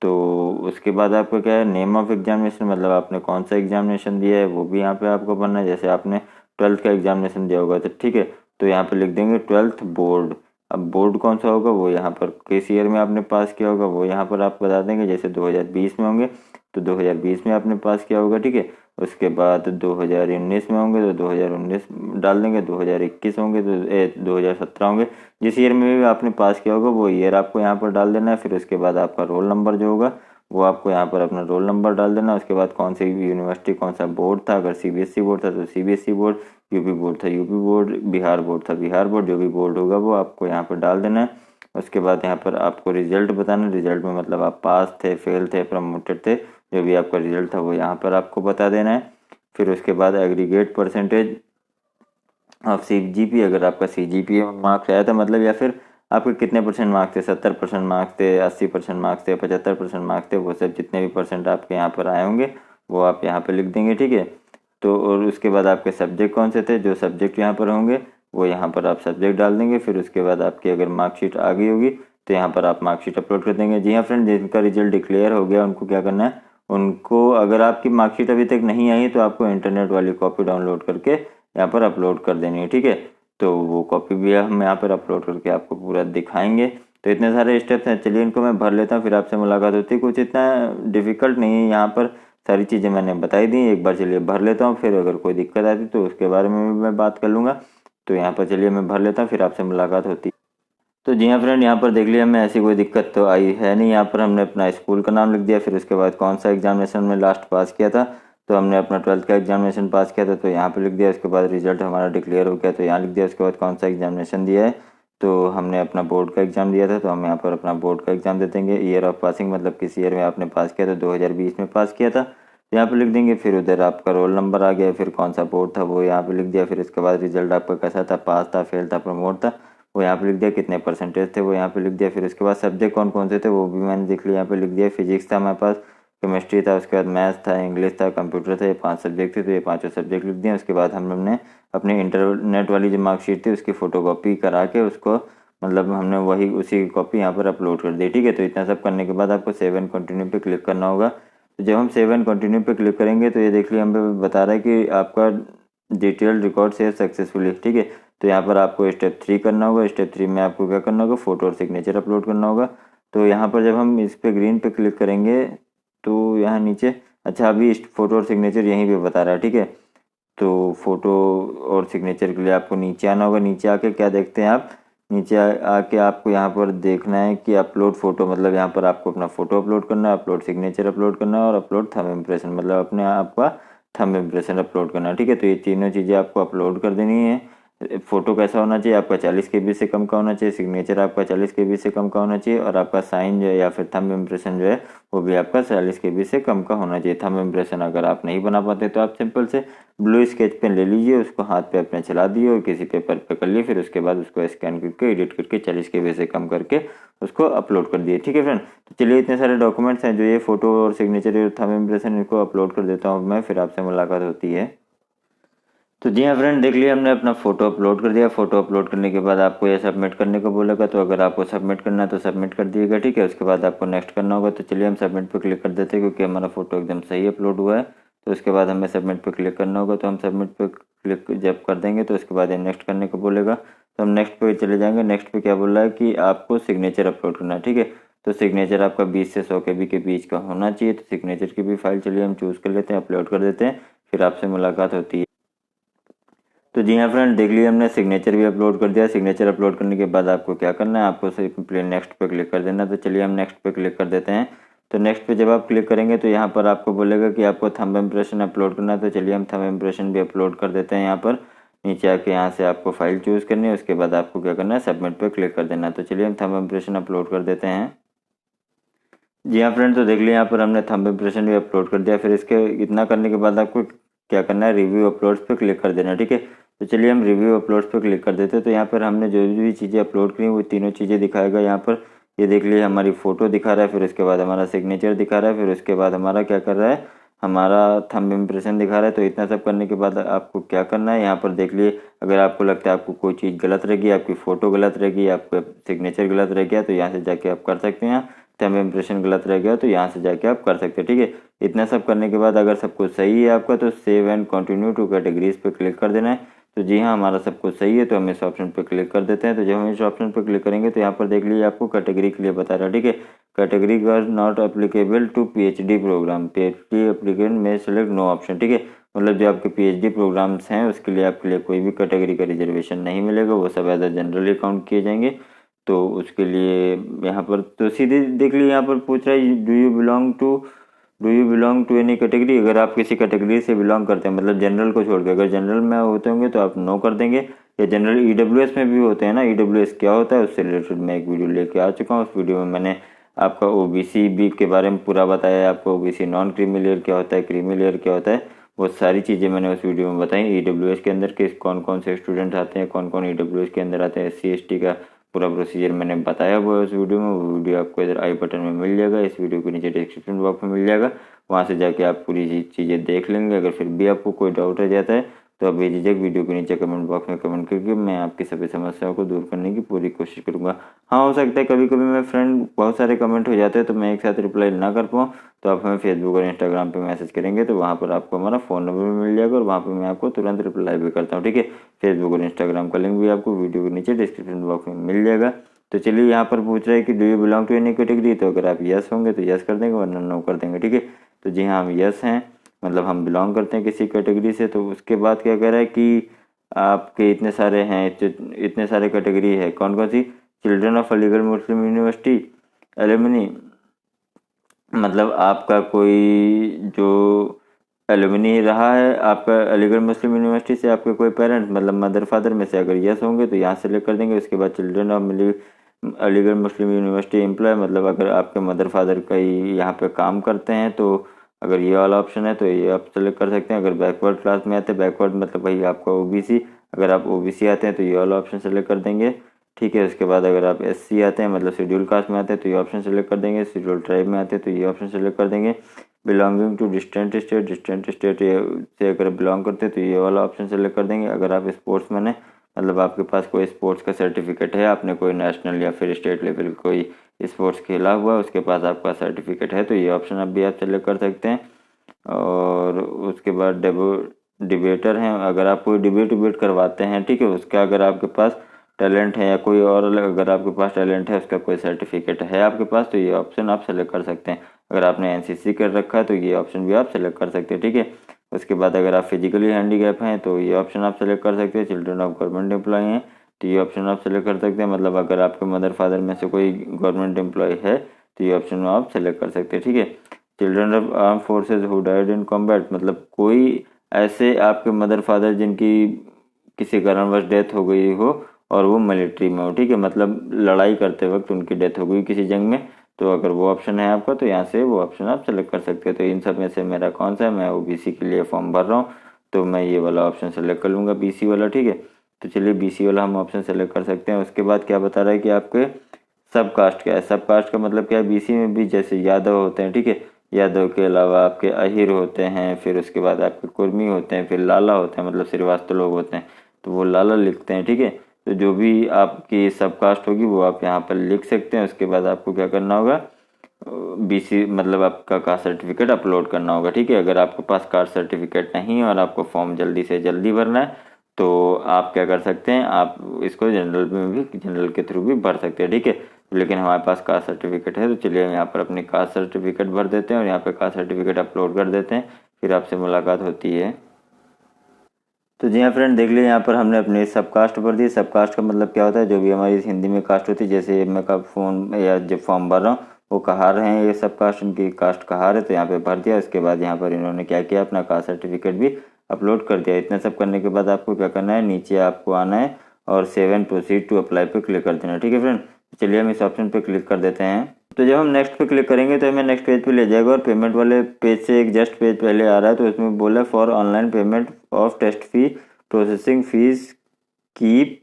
तो उसके बाद आपको क्या है? नेम ऑफ एग्जामिनेशन, मतलब आपने कौन सा एग्जामिनेशन दिया है वो भी यहाँ पे आपको भरना है। जैसे आपने 12th का एग्जामिनेशन दिया होगा तो ठीक है, तो यहाँ पे लिख देंगे 12th बोर्ड। अब बोर्ड कौन सा होगा वो यहाँ पर किस ईयर में आपने पास किया होगा वो यहाँ पर आप बता देंगे। जैसे 2020 में होंगे तो 2020 में आपने पास किया होगा, ठीक है। उसके बाद 2019 में होंगे तो 2019 डाल देंगे, 2021 होंगे तो 2017 होंगे। जिस ईयर में भी आपने पास किया होगा वो ईयर आपको यहाँ पर डाल देना है। फिर उसके बाद आपका रोल नंबर जो होगा वो आपको यहाँ पर अपना रोल नंबर डाल देना है। उसके बाद कौन सी यूनिवर्सिटी कौन सा बोर्ड था, अगर सीबीएसई बोर्ड था तो सीबीएसई बोर्ड, यूपी बोर्ड था यूपी बोर्ड, बिहार बोर्ड था बिहार बोर्ड, जो भी बोर्ड होगा वो आपको यहाँ पर डाल देना है। उसके बाद यहाँ पर आपको रिजल्ट बताना है। रिजल्ट में मतलब आप पास थे, फेल थे, प्रमोटेड थे, जो भी आपका रिजल्ट था वो यहाँ पर आपको बता देना है। फिर उसके बाद एग्रीगेट परसेंटेज ऑफ सीजीपी, अगर आपका सीजीपीए मार्क्स आया था मतलब, या फिर आपके कितने परसेंट मार्क्स थे, 70% मार्क्स थे, 80% मार्क्स थे, 75% मार्क्स थे, वो सब जितने भी परसेंट आपके यहाँ पर आए होंगे वो आप यहाँ पे लिख देंगे, ठीक है। तो और उसके बाद आपके सब्जेक्ट कौन से थे, जो सब्जेक्ट यहाँ पर होंगे वो यहाँ पर आप सब्जेक्ट डाल देंगे। फिर उसके बाद आपकी अगर मार्कशीट आ गई होगी तो यहाँ पर आप मार्कशीट अपलोड कर देंगे। जी हाँ फ्रेंड, जिनका रिजल्ट डिक्लेयर हो गया उनको क्या करना है, उनको अगर आपकी मार्कशीट अभी तक नहीं आई तो आपको इंटरनेट वाली कॉपी डाउनलोड करके यहाँ पर अपलोड कर देनी है, ठीक है। तो वो कॉपी भी हम यहाँ पर अपलोड करके आपको पूरा दिखाएंगे। तो इतने सारे स्टेप्स हैं, चलिए इनको मैं भर लेता हूँ, फिर आपसे मुलाकात होती है। कुछ इतना डिफिकल्ट नहीं है, यहाँ पर सारी चीज़ें मैंने बताई दी। एक बार चलिए भर लेता हूँ, फिर अगर कोई दिक्कत आती तो उसके बारे में भी मैं बात कर लूँगा। तो यहाँ पर चलिए मैं भर लेता हूँ, फिर आपसे मुलाकात होती है। तो जी हाँ फ्रेंड, यहाँ पर देख लिया हमें, ऐसी कोई दिक्कत तो आई है नहीं। यहाँ पर हमने अपना स्कूल का नाम लिख दिया, फिर उसके बाद कौन सा एग्जामिनेशन में लास्ट पास किया था, तो हमने अपना 12th का एग्जामिनेशन पास किया था तो यहाँ पर लिख दिया। उसके बाद रिजल्ट हमारा डिक्लेयर हो गया तो यहाँ लिख दिया। उसके बाद कौन सा एग्जामिनेशन दिया है, तो हमने अपना बोर्ड का एग्ज़ाम दिया था तो हम यहाँ पर अपना बोर्ड का एग्ज़ाम दे देंगे। ईयर ऑफ पासिंग मतलब किस ईयर में आपने पास किया था, 2020 में पास किया था, तो यहाँ पे लिख देंगे। फिर उधर आपका रोल नंबर आ गया, फिर कौन सा बोर्ड था वो यहाँ पे लिख दिया। फिर इसके बाद रिजल्ट आपका कैसा था, पास था, फेल था, प्रमोट था, वो यहाँ पे लिख दिया। कितने परसेंटेज थे वो यहाँ पे लिख दिया। फिर उसके बाद सब्जेक्ट कौन कौन से थे वो भी मैंने देख लिया, यहाँ पे लिख दिया। फिजिक्स था हमारे पास, केमिस्ट्री था, उसके बाद मैथ्स था, इंग्लिश था, कंप्यूटर था, ये 5 सब्जेक्ट थे तो ये 5 सब्जेक्ट लिख दिए। उसके बाद हमने अपनी इंटरनेट वाली जो मार्कशीट थी उसकी फ़ोटोकॉपी करा के उसको मतलब हमने वही उसी कॉपी यहाँ पर अपलोड कर दी, ठीक है। तो इतना सब करने के बाद आपको सेव एंड कंटिन्यू पे क्लिक करना होगा। तो जब हम सेव एंड कंटिन्यू पे क्लिक करेंगे तो ये देख लिया हमें बता रहा है कि आपका डिटेल रिकॉर्ड सेव सक्सेसफुली, ठीक है। तो यहाँ पर आपको स्टेप 3 करना होगा। स्टेप 3 में आपको क्या करना होगा, फ़ोटो और सिग्नेचर अपलोड करना होगा। तो यहाँ पर जब हम इस पर ग्रीन पे क्लिक करेंगे तो यहाँ नीचे, अच्छा अभी फ़ोटो और सिग्नेचर यहीं पे बता रहा है, ठीक है। तो फ़ोटो और सिग्नेचर के लिए आपको नीचे आना होगा। नीचे आके क्या देखते हैं आप, नीचे आके आपको यहाँ पर देखना है कि अपलोड फ़ोटो, मतलब यहाँ पर आपको अपना फ़ोटो अपलोड करना है, अपलोड सिग्नेचर अपलोड करना है और अपलोड थंब इम्प्रेशन, मतलब अपने आपका थंब इम्प्रेशन अपलोड करना है, ठीक है। तो ये तीनों चीज़ें आपको अपलोड कर देनी है। फ़ोटो कैसा होना चाहिए, आपका 40 KB से कम का होना चाहिए, सिग्नेचर आपका 40 KB से कम का होना चाहिए और आपका साइन जो है या फिर थंब इम्प्रेशन जो है वो भी आपका 40 KB से कम का होना चाहिए। थंब इम्प्रेशन अगर आप नहीं बना पाते तो आप सिंपल से ब्लू स्केच पेन ले लीजिए, उसको हाथ पे अपने चला दिए और किसी पेपर पे कर लिए, फिर उसके बाद उसको स्कैन करके एडिट करके 40 KB से कम करके उसको अपलोड कर दिए, ठीक है फ्रेंड। तो चलिए इतने सारे डॉक्यूमेंट्स हैं जो ये फ़ोटो और सिग्नेचर और थंब इम्प्रेशन इनको अपलोड कर देता हूँ मैं, फिर आपसे मुलाकात होती है। तो जी हाँ फ्रेंड, देख लिया हमने अपना फ़ोटो अपलोड कर दिया। फ़ोटो अपलोड करने के बाद आपको ये सबमिट करने को बोलेगा, तो अगर आपको सबमिट करना है तो सबमिट कर दिएगा, ठीक है। उसके बाद आपको नेक्स्ट करना होगा। तो चलिए हम सबमिट पे क्लिक कर देते हैं क्योंकि हमारा फ़ोटो एकदम सही अपलोड हुआ है। तो उसके बाद हमें सबमिट पे क्लिक करना होगा। तो हम सबमिट पे क्लिक जब कर देंगे तो उसके बाद ये नेक्स्ट करने को बोलेगा, तो हम नेक्स्ट पे चले जाएंगे। नेक्स्ट पे क्या बोल रहा है कि आपको सिग्नेचर अपलोड करना है, ठीक है। तो सिग्नेचर आपका 20 से 100 KB के बीच का होना चाहिए। तो सिग्नेचर की भी फाइल चलिए हम चूज़ कर लेते हैं, अपलोड कर देते हैं, फिर आपसे मुलाकात होती है। तो जी हाँ फ्रेंड, देख लिया हमने सिग्नेचर भी अपलोड कर दिया। सिग्नेचर अपलोड करने के बाद आपको क्या करना है, आपको सिंपली नेक्स्ट पे क्लिक कर देना। तो चलिए हम नेक्स्ट पे क्लिक कर देते हैं। तो नेक्स्ट पे जब आप क्लिक करेंगे तो यहाँ पर आपको बोलेगा कि आपको थंब इम्प्रेशन अपलोड करना है। तो चलिए हम थंब इम्प्रेशन भी अपलोड कर देते हैं। यहाँ पर नीचे आके यहाँ से आपको फाइल चूज़ करनी है, उसके बाद आपको क्या करना है, सबमिट पे क्लिक कर देना। तो चलिए हम थंब इम्प्रेशन अपलोड कर देते हैं। जी हाँ फ्रेंड, तो देख लिया यहाँ पर हमने थंब इम्प्रेशन भी अपलोड कर दिया। फिर इसके इतना करने के बाद आपको क्या करना है, रिव्यू अपलोड्स पे क्लिक कर देना, ठीक है। तो चलिए हम रिव्यू अपलोड्स पे क्लिक कर देते हैं। तो यहाँ पर हमने जो भी चीज़ें अपलोड करी वो तीनों चीज़ें दिखाएगा। यहाँ पर ये देख लिए हमारी फ़ोटो दिखा रहा है, फिर उसके बाद हमारा सिग्नेचर दिखा रहा है, फिर उसके बाद हमारा क्या कर रहा है, हमारा थंब इम्प्रेशन दिखा रहा है। तो इतना सब करने के बाद आपको क्या करना है, यहाँ पर देख लिए अगर आपको लगता है आपको कोई चीज़ गलत रहेगी, आपकी फ़ोटो गलत रहेगी, आपका सिग्नेचर गलत रह गया, तो यहाँ से जाके आप कर सकते हैं। थंब इम्प्रेशन गलत रह गया तो यहाँ से जाके आप कर सकते हैं, ठीक है। इतना सब करने के बाद अगर सब कुछ सही है आपका तो save and continue two categories पे क्लिक कर देना है। तो जी हाँ, हमारा सब कुछ सही है तो हम इस ऑप्शन पे क्लिक कर देते हैं। तो जब हम इस ऑप्शन पे क्लिक करेंगे तो यहाँ पर देख लीजिए आपको कैटेगरी के लिए बता रहा है, ठीक है। Category was not applicable to PhD program, PhD applicant में सेलेक्ट नो ऑप्शन, ठीक है। मतलब जो आपके PhD प्रोग्राम्स हैं उसके लिए आपके लिए कोई भी कैटेगरी का रिजर्वेशन नहीं मिलेगा, वो सब एज अ जनरली काउंट किए जाएंगे। तो उसके लिए यहाँ पर तो सीधे देख लीजिए, यहाँ पर पूछ रहा है do you belong to any category. अगर आप किसी कैटेगरी से बिलोंग करते हैं, मतलब जनरल को छोड़ के, अगर जनरल में होते होंगे तो आप नो कर देंगे। या जनरल EWS में भी होते हैं ना, EWS क्या होता है उससे रिलेटेड मैं एक वीडियो लेके आ चुका हूँ। उस वीडियो में मैंने आपका OBC भी के बारे में पूरा बताया है, आपको OBC नॉन क्रीमी लेयर क्या होता है, क्रीमी लेयर क्या होता है, वो सारी चीज़ें मैंने उस वीडियो में बताई। EWS के अंदर के कौन कौन से स्टूडेंट आते हैं, कौन कौन EWS के अंदर आते हैं, SC ST का पूरा प्रोसीजर मैंने बताया हुआ है उस वीडियो में। वो वीडियो आपको इधर आई बटन में मिल जाएगा, इस वीडियो के नीचे डिस्क्रिप्शन बॉक्स में मिल जाएगा। वहाँ से जाके आप पूरी चीज़ें देख लेंगे। अगर फिर भी आपको कोई डाउट रह जाता है तो आप बेझिझक वीडियो के नीचे कमेंट बॉक्स में कमेंट करके मैं आपकी सभी समस्याओं को दूर करने की पूरी कोशिश करूँगा। हाँ, हो सकता है कभी कभी मेरे फ्रेंड बहुत सारे कमेंट हो जाते हैं तो मैं एक साथ रिप्लाई ना कर पाऊँ, तो आप हमें फेसबुक और इंस्टाग्राम पे मैसेज करेंगे तो वहाँ पर आपको हमारा फ़ोन नंबर भी मिल जाएगा और वहाँ पर मैं आपको तुरंत रिप्लाई भी करता हूँ। ठीक है, फेसबुक और इंस्टाग्राम का लिंक भी आपको वीडियो के नीचे डिस्क्रिप्शन बॉक्स में मिल जाएगा। तो चलिए, यहाँ पर पूछ रहा है कि do you belong to any category, तो अगर आप यस होंगे तो यस कर देंगे, वरना नो कर देंगे। ठीक है, तो जी हाँ, हम यस हैं, मतलब हम बिलोंग करते हैं किसी कैटेगरी से। तो उसके बाद क्या कह रहा है कि आपके इतने सारे हैं, इतने सारे कैटेगरी है, कौन कौन सी? Children of Aligarh Muslim university alumni, मतलब आपका कोई जो एलुमनी रहा है आपका अलीगढ़ मुस्लिम यूनिवर्सिटी से, आपके कोई पेरेंट मतलब मदर फादर में से अगर यस होंगे तो यहाँ सेलेक्ट कर देंगे। उसके बाद children of Aligarh Muslim University employ, मतलब अगर आपके मदर फादर कहीं यहाँ पे काम करते हैं तो अगर ये वाला ऑप्शन है तो ये आप सेलेक्ट कर सकते हैं। अगर बैकवर्ड क्लास में आते हैं, बैकवर्ड मतलब वही आपका ओबीसी, अगर आप ओबीसी आते हैं तो ये वाला ऑप्शन सेलेक्ट कर देंगे। ठीक है, उसके बाद अगर आप एससी आते हैं मतलब शेड्यूल कास्ट में आते हैं तो ये ऑप्शन सेलेक्ट कर देंगे। शेड्यूल ट्राइब में आते हैं तो ये ऑप्शन सेलेक्ट कर देंगे। Belonging to distant state, distant state से अगर बिलोंग करते हैं तो ये वाला ऑप्शन सेलेक्ट कर देंगे। अगर आप स्पोर्ट्स मैन है, मतलब आपके पास कोई स्पोर्ट्स का सर्टिफिकेट है, आपने कोई नेशनल या फिर स्टेट लेवल कोई स्पोर्ट्स खेला हुआ, उसके पास आपका सर्टिफिकेट है तो ये ऑप्शन अब भी आप सेलेक्ट कर सकते हैं। और उसके बाद डिबेटर हैं, अगर आप कोई डिबेट करवाते हैं, ठीक है, उसका अगर आपके पास टैलेंट है या कोई और अगर आपके पास टैलेंट है, उसका कोई सर्टिफिकेट है आपके पास, तो ये ऑप्शन आप सेलेक्ट कर सकते हैं। अगर आपने एनसीसी कर रखा है तो ये ऑप्शन भी आप सेलेक्ट कर सकते हैं। ठीक है, उसके बाद अगर आप फिजिकली हैंडीकैप हैं तो ये ऑप्शन आप सेलेक्ट कर सकते हैं। चिल्ड्रन ऑफ गवर्नमेंट एम्प्लॉय हैं तो ये ऑप्शन आप सेलेक्ट कर सकते हैं, मतलब अगर आपके मदर फादर में से कोई गवर्नमेंट एम्प्लॉय है तो ये ऑप्शन आप सेलेक्ट कर सकते हैं। ठीक है, children of arm forces who died in combat, मतलब कोई ऐसे आपके मदर फादर जिनकी किसी कारणवश डेथ हो गई हो और वो मिलिट्री में हो। ठीक है, मतलब लड़ाई करते वक्त उनकी डेथ हो गई किसी जंग में, तो अगर वो ऑप्शन है आपका तो यहाँ से वो ऑप्शन आप सेलेक्ट कर सकते हो। तो इन सब में से मेरा कौन सा है, मैं ओबीसी के लिए फॉर्म भर रहा हूँ तो मैं ये वाला ऑप्शन सेलेक्ट कर लूँगा, बीसी वाला। ठीक है, तो चलिए बीसी वाला हम ऑप्शन सेलेक्ट कर सकते हैं। उसके बाद क्या बता रहा है कि आपके सब कास्ट क्या है। सब कास्ट का मतलब क्या है, बीसी में भी जैसे यादव होते हैं, ठीक है, यादव के अलावा आपके अहिर होते हैं, फिर उसके बाद आपके कुर्मी होते हैं, फिर लाला होते हैं, मतलब श्रीवास्तव लोग होते हैं तो वो लाला लिखते हैं। ठीक है, तो जो भी आपकी सब कास्ट होगी वो आप यहाँ पर लिख सकते हैं। उसके बाद आपको क्या करना होगा, बीसी मतलब आपका कास्ट सर्टिफिकेट अपलोड करना होगा। ठीक है, अगर आपके पास कास्ट सर्टिफिकेट नहीं है और आपको फॉर्म जल्दी से जल्दी भरना है तो आप क्या कर सकते हैं, आप इसको जनरल में भी, जनरल के थ्रू भी भर सकते हैं। ठीक है, लेकिन हमारे पास कास्ट सर्टिफिकेट है तो चलिए हम यहाँ पर अपनी कास्ट सर्टिफिकेट भर देते हैं और यहाँ पे कास्ट सर्टिफिकेट अपलोड कर देते हैं, फिर आपसे मुलाकात होती है। तो जी हाँ फ्रेंड, देख लीजिए यहाँ पर हमने अपनी सब कास्ट भर दी। सब कास्ट का मतलब क्या होता है, जो भी हमारी हिंदी में कास्ट होती है, जैसे मैं का फोन या जब फॉर्म भर रहा हूँ वो कहार हैं, ये सब कास्ट उनकी कास्ट कहार है तो यहाँ पे भर दिया। उसके बाद यहाँ पर इन्होंने क्या किया, अपना कास्ट सर्टिफिकेट भी अपलोड कर दिया। इतना सब करने के बाद आपको क्या करना है, नीचे आपको आना है और save and proceed to apply पे क्लिक कर देना। ठीक है फ्रेंड, चलिए हम इस ऑप्शन पे क्लिक कर देते हैं। तो जब हम नेक्स्ट पे क्लिक करेंगे तो हमें नेक्स्ट पेज पे ले जाएगा और पेमेंट वाले पेज से एक जस्ट पेज पहले आ रहा है तो उसमें बोला for online payment of test fee processing fees keep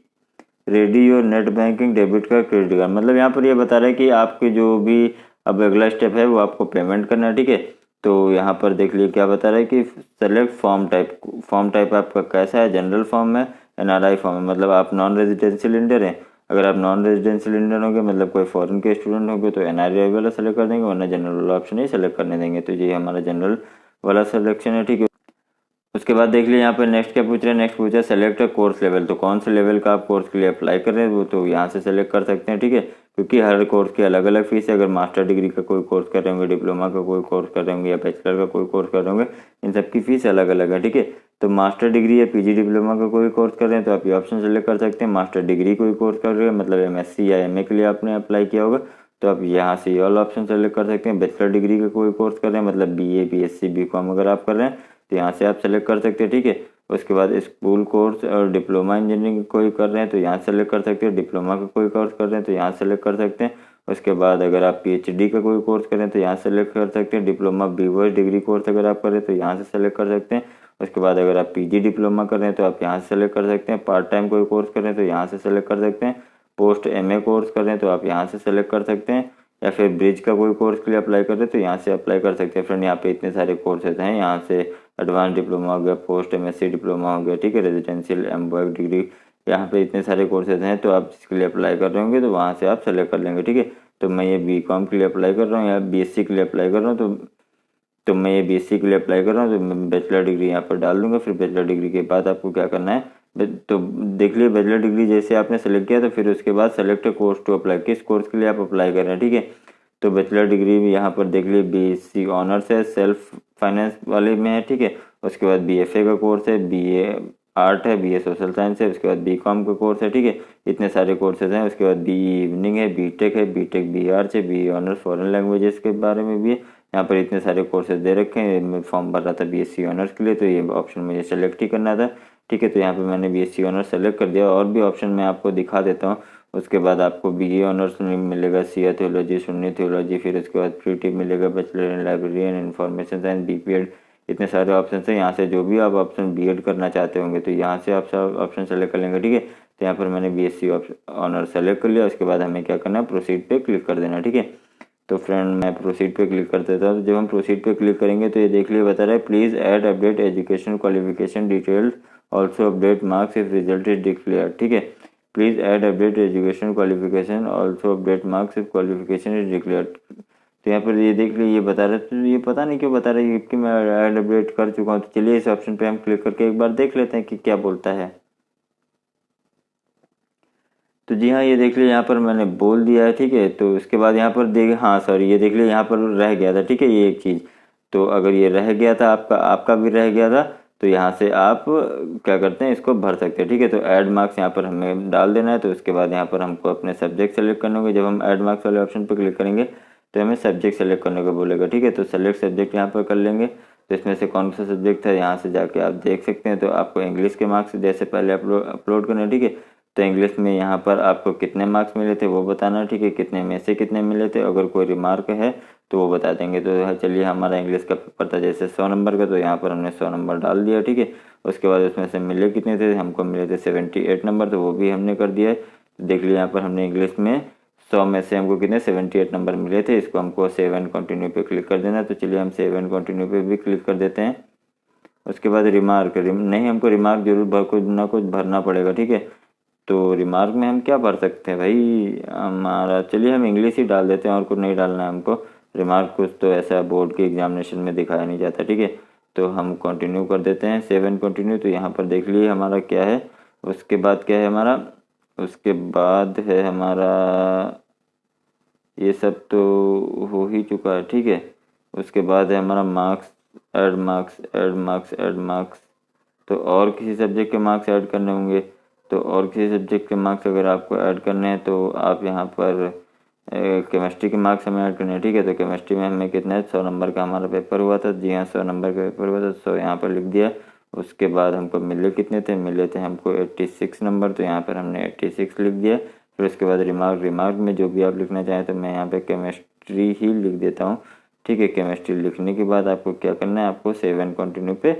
ready your net banking debit card credit card, मतलब यहाँ पर ये बता रहा है कि आपके जो भी अब अगला स्टेप है वो आपको पेमेंट करना है। ठीक है, तो यहाँ पर देख लिए क्या बता रहा है कि select form type. Form type आपका कैसा है, जनरल फॉर्म है, एनआरआई फॉर्म है, मतलब आप नॉन रेजिडेंशियल इंडियन हैं। अगर आप नॉन रेजिडेंशियल इंडियन होंगे मतलब कोई फॉरेन के स्टूडेंट होंगे तो एनआरआई वाला सेलेक्ट कर देंगे, वरना जनरल वाला ऑप्शन ही सेलेक्ट करने देंगे। तो ये हमारा जनरल वाला सिलेक्शन है। ठीक है, उसके बाद देख लीजिए यहाँ पे नेक्स्ट क्या पूछ रहे हैं, नेक्स्ट पूछा है सेलेक्ट कोर्स लेवल, तो कौन से लेवल का आप कोर्स के लिए अप्लाई कर रहे हैं वो तो यहाँ से सेलेक्ट कर सकते हैं। ठीक है, क्योंकि हर कोर्स की अलग अलग फीस है। अगर मास्टर डिग्री का कोई कोर्स कर रहे होंगे, डिप्लोमा का कोई कोर्स कर रहे होंगे या बैचलर का कोई कोर्स कर रहे होंगे, इन सब की फीस अलग अलग है। ठीक है, तो मास्टर डिग्री या पीजी डिप्लोमा का कोई कोर्स कर रहे हैं तो आप ये ऑप्शन सेलेक्ट कर सकते हैं। मास्टर डिग्री कोई कोर्स कर रहे हैं मतलब एमएससी या एमए के लिए आपने अप्लाई किया होगा तो आप यहाँ से ये वाला ऑप्शन सेलेक्ट कर सकते हैं। बैचलर डिग्री का कोई कोर्स कर रहे हैं मतलब बीए बीएससी बीकॉम अगर आप कर रहे हैं तो यहाँ से आप सेलेक्ट कर सकते हैं। ठीक है, उसके बाद स्कूल कोर्स और डिप्लोमा इंजीनियरिंग कोई कर रहे हैं तो यहाँ सेलेक्ट कर सकते हैं। डिप्लोमा का कोई कोर्स कर रहे हैं तो यहाँ सेलेक्ट कर सकते हैं। उसके बाद अगर आप पीएचडी का कोई कोर्स करें तो यहाँ सेलेक्ट कर सकते हैं। डिप्लोमा बीवॉइस डिग्री कोर्स अगर आप करें तो यहाँ से सेलेक्ट कर सकते हैं। उसके बाद अगर आप पीजी डिप्लोमा कर रहे हैं तो आप यहाँ से सेलेक्ट कर सकते हैं। पार्ट टाइम कोई कोर्स करें तो यहाँ से सेलेक्ट कर सकते हैं। पोस्ट MA कोर्स कर रहे हैं तो आप यहाँ से सेलेक्ट कर सकते हैं, या फिर ब्रिज का कोई कोर्स के लिए अप्लाई कर रहे हैं तो यहाँ से अप्लाई कर सकते हैं। फ्रेंड यहाँ पे इतने सारे कोर्सेज हैं, यहाँ से एडवांस डिप्लोमा हो गया, पोस्ट MSc डिप्लोमा हो गया, ठीक है, रेजिडेंशियल MBA डिग्री, यहाँ पे इतने सारे कोर्सेज हैं। तो आप जिसके लिए अप्लाई कर रहे होंगे तो वहाँ से आप सेलेक्ट कर लेंगे, ठीक है। तो मैं ये BCom के लिए अप्लाई कर रहा हूँ या BSc के लिए अप्लाई कर रहा हूँ, तो मैं ये BSc के लिए अप्लाई कर रहा हूँ, तो मैं बैचलर डिग्री यहाँ पर डाल दूंगा। फिर बैचलर डिग्री के बाद आपको क्या करना है, तो देख लिए बैचलर डिग्री जैसे आपने सेलेक्ट किया तो फिर उसके बाद सेलेक्ट कोर्स टू अप्लाई, किस कोर्स के लिए आप अप्लाई कर रहे हैं, ठीक है। तो बैचलर डिग्री भी यहाँ पर देख लिए BSc ऑनर्स है, सेल्फ फाइनेंस वाले में है, ठीक है। उसके बाद BFA का कोर्स है, BA आर्ट है, BA सोशल साइंस है, उसके बाद BCom का कोर्स है, ठीक है। इतने सारे कोर्सेज हैं। उसके बाद BE इवनिंग है, B.Tech है, B.Tech BE आर्ट्स है, BE ऑनर्स फॉरेन लैंग्वेजेस के बारे में भी है। यहाँ पर इतने सारे कोर्सेज दे रखे हैं। मैं फॉर्म भर रहा था BSc ऑनर्स के लिए, तो ये ऑप्शन मुझे सेलेक्ट ही करना था, ठीक है। तो यहाँ पे मैंने BSc ऑनर्स सेलेक्ट कर दिया। और भी ऑप्शन मैं आपको दिखा देता हूँ। उसके बाद आपको BA ऑनर्स मिलेगा, सिया थियोलॉजी, सुन्नी थियोलॉजी, फिर उसके बाद प्रीटी मिलेगा, bachelor in library and information science, BPEd, इतने सारे ऑप्शन है। यहाँ से जो भी आप ऑप्शन B.Ed करना चाहते होंगे तो यहाँ से आप सब ऑप्शन सेलेक्ट कर लेंगे, ठीक है। तो यहाँ पर मैंने BSc ऑनर सेलेक्ट कर लिया। उसके बाद हमें क्या करना है, प्रोसीड पे क्लिक कर देना, ठीक है। तो फ्रेंड मैं प्रोसीड पे क्लिक कर देता हूँ। तो जब हम प्रोसीड पे क्लिक करेंगे तो ये देख लिए बता रहा है please add update education qualification details, also update marks if result is declare, ठीक है। Please add update education qualification, also update marks if qualification is declare. तो यहाँ पर ये देख लीजिए ये बता रहा है, तो ये पता नहीं क्यों बता रहा है कि मैं ऐड अपडेट कर चुका हूँ। तो चलिए इस ऑप्शन पे हम क्लिक करके एक बार देख लेते हैं कि क्या बोलता है। तो जी हाँ, ये देख लीजिए यहाँ पर मैंने बोल दिया है, ठीक है। तो उसके बाद यहाँ पर देख, हाँ सॉरी, ये देख लीजिए यहाँ पर रह गया था, ठीक है, ये एक चीज़। तो अगर ये रह गया था आपका भी रह गया था, तो यहाँ से आप क्या करते हैं, इसको भर सकते हैं, ठीक है। तो ऐड मार्क्स यहाँ पर हमें डाल देना है। तो उसके बाद यहाँ पर हमको अपने सब्जेक्ट सेलेक्ट करने होंगे। जब हम ऐड मार्क्स वाले ऑप्शन पर क्लिक करेंगे तो हमें सब्जेक्ट सेलेक्ट करने को बोलेगा, ठीक है। तो सेलेक्ट सब्जेक्ट यहाँ पर कर लेंगे। तो इसमें से कौन सा सब्जेक्ट है यहाँ से जाके आप देख सकते हैं। तो आपको इंग्लिश के मार्क्स जैसे पहले अपलोड करना है, ठीक है। तो इंग्लिश में यहाँ पर आपको कितने मार्क्स मिले थे वो बताना, ठीक है, कितने में से कितने मिले थे। अगर कोई रिमार्क है तो वो बता देंगे। तो चलिए हमारा इंग्लिश का पेपर था जैसे 100 नंबर का, तो यहाँ पर हमने 100 नंबर डाल दिया, ठीक है। उसके बाद उसमें से मिले कितने थे, हमको मिले थे 78 नंबर, तो वो भी हमने कर दिया है। तो देख लिया यहाँ पर हमने इंग्लिश में 100 में से हमको कितने 78 नंबर मिले थे। इसको हमको सेव एंड कंटिन्यू पे क्लिक कर देना। तो चलिए हम सेव एंड कंटिन्यू पे भी क्लिक कर देते हैं। उसके बाद रिमार्क नहीं, हमको रिमार्क जरूर कुछ ना कुछ भरना पड़ेगा, ठीक है। तो रिमार्क में हम क्या भर सकते हैं भाई हमारा, चलिए हम इंग्लिश ही डाल देते हैं और कुछ नहीं डालना है हमको। रिमार्क कुछ तो ऐसा बोर्ड के एग्जामिनेशन में दिखाया नहीं जाता, ठीक है। तो हम कंटिन्यू कर देते हैं, सेव एंड कंटिन्यू। तो यहाँ पर देख लिए हमारा क्या है। उसके बाद क्या है हमारा, उसके बाद है हमारा ये सब तो हो ही चुका है, ठीक है। उसके बाद है हमारा marks, add marks, add marks, add marks. तो और किसी सब्जेक्ट के मार्क्स ऐड करने होंगे। तो और किसी सब्जेक्ट के मार्क्स अगर आपको ऐड करने हैं तो आप यहाँ पर केमिस्ट्री के मार्क्स हमें ऐड करने हैं, ठीक है। तो केमिस्ट्री में हमें कितना है, 100 नंबर का हमारा पेपर हुआ था। जी हाँ, 100 नंबर का पेपर हुआ था, 100 यहाँ पर लिख दिया। उसके बाद हमको मिले कितने थे, मिले थे हमको 86 नंबर, तो यहाँ पर हमने 86 लिख दिया। फिर उसके बाद रिमार्क में जो भी आप लिखना चाहें, तो मैं यहाँ पे केमिस्ट्री ही लिख देता हूँ, ठीक है। केमिस्ट्री लिखने के बाद आपको क्या करना है, आपको सेव एंड कंटिन्यू पे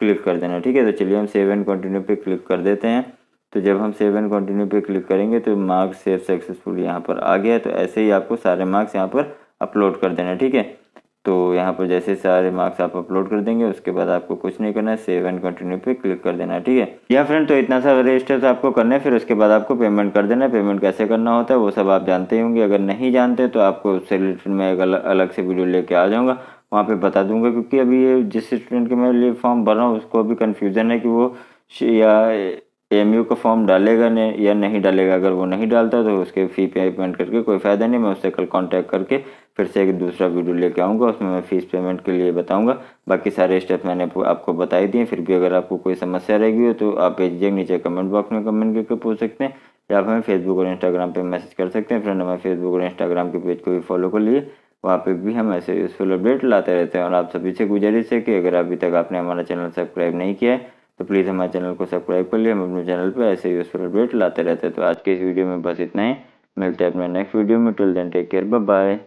क्लिक कर देना, ठीक है। तो चलिए हम सेव एंड कंटिन्यू पे क्लिक कर देते हैं। तो जब हम सेव एंड कंटिन्यू पे क्लिक करेंगे तो मार्क्स सेव सक्सेसफुल यहाँ पर आ गया है। तो ऐसे ही आपको सारे मार्क्स यहाँ पर अपलोड कर देना, ठीक है। तो यहाँ पर जैसे सारे मार्क्स आप अपलोड कर देंगे उसके बाद आपको कुछ नहीं करना है, सेव एंड कंटिन्यू पे क्लिक कर देना है, ठीक है। या फ्रेंड, तो इतना सारे स्टेप्स आपको करने, फिर उसके बाद आपको पेमेंट कर देना है। पेमेंट कैसे करना होता है वो सब आप जानते ही होंगे। अगर नहीं जानते तो आपको उससे रिलेटेड मैं एक अलग से वीडियो लेके आ जाऊँगा, वहाँ पे बता दूंगा। क्योंकि अभी ये जिस स्टूडेंट के मैं लिए फॉर्म भर रहा हूँ उसको अभी कन्फ्यूज़न है कि वो या AMU का फॉर्म डालेगा या नहीं डालेगा। अगर वो नहीं डालता तो उसके फ़ी पेमेंट करके कोई फ़ायदा नहीं। मैं उससे कल कांटेक्ट करके फिर से एक दूसरा वीडियो लेके आऊँगा, उसमें मैं फ़ीस पेमेंट के लिए बताऊँगा। बाकी सारे स्टेप मैंने आपको बता ही दिए। फिर भी अगर आपको कोई समस्या रहेगी हो तो आप भेजिए, नीचे कमेंट बॉक्स में कमेंट करके पूछ सकते हैं, या आप हमें फेसबुक और इंस्टाग्राम पर मैसेज कर सकते हैं। फ्रेंड, हमारे फेसबुक और इंस्टाग्राम के पेज को भी फॉलो कर लिए, वहाँ पे भी हम ऐसे यूज़फुल अपडेट लाते रहते हैं। और आप सभी से गुजारिश है कि अगर अभी तक आपने हमारा चैनल सब्सक्राइब नहीं किया है तो प्लीज़ हमारे चैनल को सब्सक्राइब कर लिए। हम अपने चैनल पे ऐसे यूज़फुल अपडेट लाते रहते हैं। तो आज के इस वीडियो में बस इतना ही, मिलते हैं अपने नेक्स्ट वीडियो में। Till then take care, bye bye.